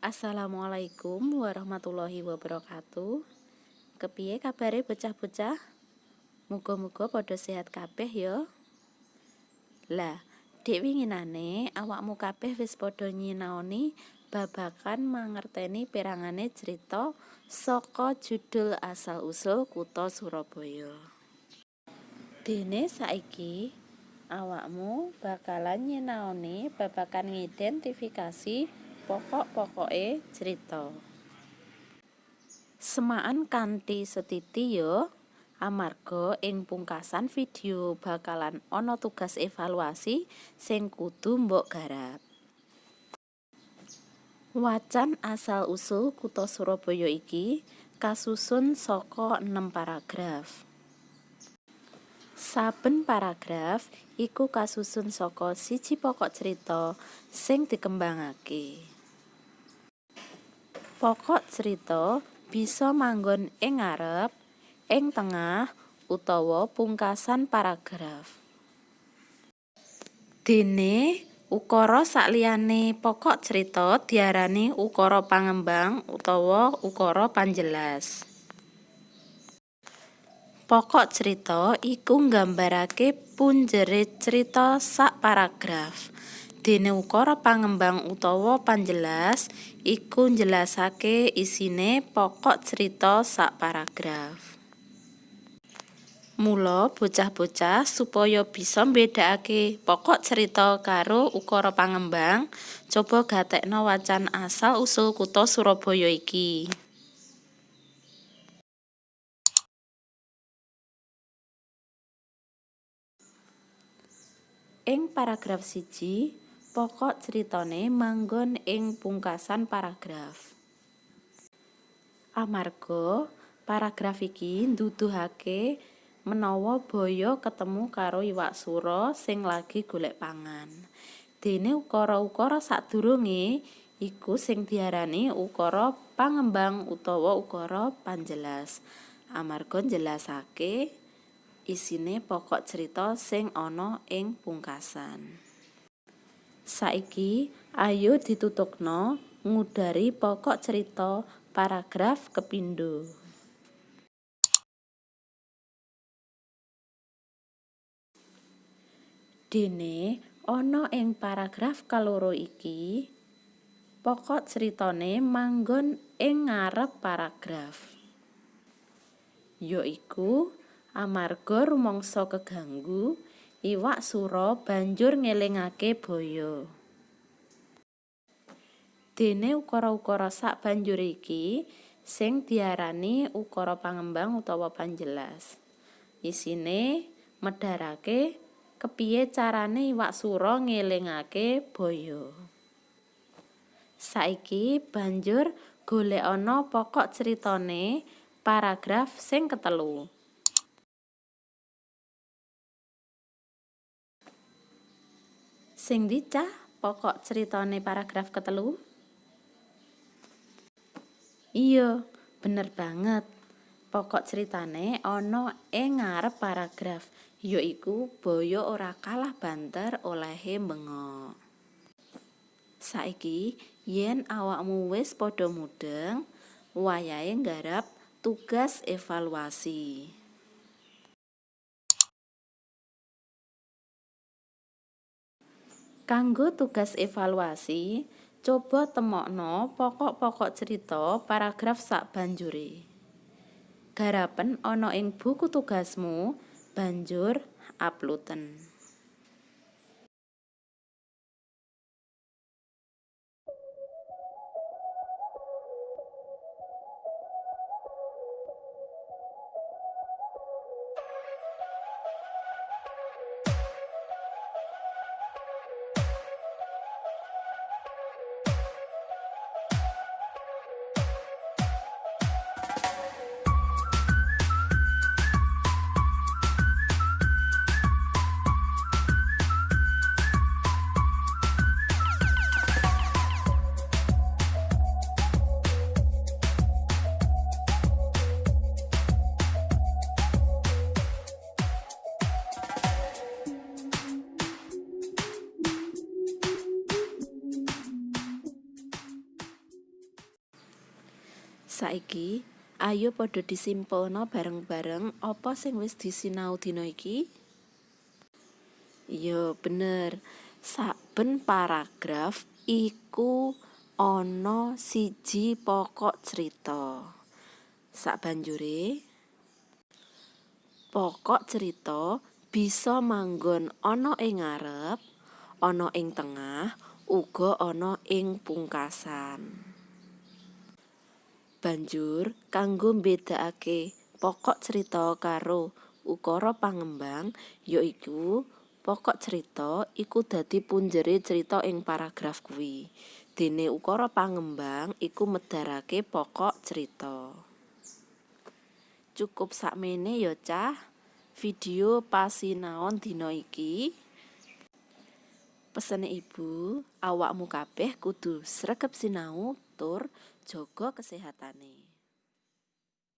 Assalamualaikum warahmatullahi wabarakatuh. Kepiye kabare bocah-bocah? Muga-muga padha sehat kabeh ya. Lah, dek winginane awakmu kabeh wis padha nyinaoni babagan mangerteni perangane cerita saka judul asal-usul kutha Surabaya. Dene saiki awakmu bakalan nyinaoni babagan ngidentifikasi pokok-pokoke cerita. Semaan kanthi setiti ya, amarga ing pungkasan video bakalan ana tugas evaluasi sing kudu mbok garap. Wacan asal-usul kutha Surabaya iki kasusun saka 6 paragraf. Saben paragraf iku kasusun saka siji pokok cerita sing dikembangake. Pokok cerita bisa manggon ing ngarep, ing tengah, utawa pungkasan paragraf. Dene ukara sakliyane pokok cerita diarani ukara pangembang utawa ukara panjelas. Pokok cerita iku nggambarake punjere cerita sak paragraf. Dene ukara pangembang utawa panjelas iku njelasake isine pokok cerita sak paragraf. Mula bocah-bocah supaya bisa mbedakake pokok cerita karo ukara pangembang, coba gatekno wacan asal usul kutha Surabaya iki. Ing paragraf 1, pokok critane manggon ing pungkasan paragraf. Amarga paragraf iki nduduhake menawa baya ketemu karo iwak sura sing lagi golek pangan. Dene ukara-ukara sadurunge iku sing diarani ukara pangembang utawa ukara panjelas. Amarga njelasake isine pokok cerita sing ana ing pungkasan. Saiki ayo ditutupno ngudari pokok cerita paragraf kepindho. Dene ana ing paragraf kaloro iki pokok critane manggon ing ngarep paragraf. Yaiku amarga rumangsa keganggu, iwak sura banjur ngelingake baya. Dene ukara-ukara sak banjur iki sing diarani ukara pangembang utawa panjelas. Isine medharake kepiye carane iwak sura ngelingake baya. Saiki banjur golekana pokok critane paragraf sing ketelu. Sing dicah pokok critane paragraf ketelu? Iya, bener banget. Pokok critane ana ing ngarep paragraf, yaiku baya ora kalah banter olehe bengok. Saiki yen awakmu wis padha mudeng, wayahe nggarap tugas evaluasi. Kanggo tugas evaluasi, coba temokno pokok-pokok cerita paragraf sak banjure. Garapen ana ing buku tugasmu, banjur uploaden. Saiki ayo padha disimpulna bareng-bareng apa sing wis disinau dina iki. Yo bener, saben paragraf iku ana siji pokok cerita. Sabanjure pokok cerita bisa manggon ana ing ngarep, ana ing tengah, uga ana ing pungkasan. Banjur kanggo mbedakake pokok cerita karo ukara pangembang, yaiku pokok cerita iku dadi punjere cerita ing paragraf kuwi. Dene ukara pangembang iku medharake pokok cerita. Cukup sakmene ya cah video pasinaon dina iki. Pesene ibu, awakmu kabeh kudu sregep sinau tur jaga kesehatane.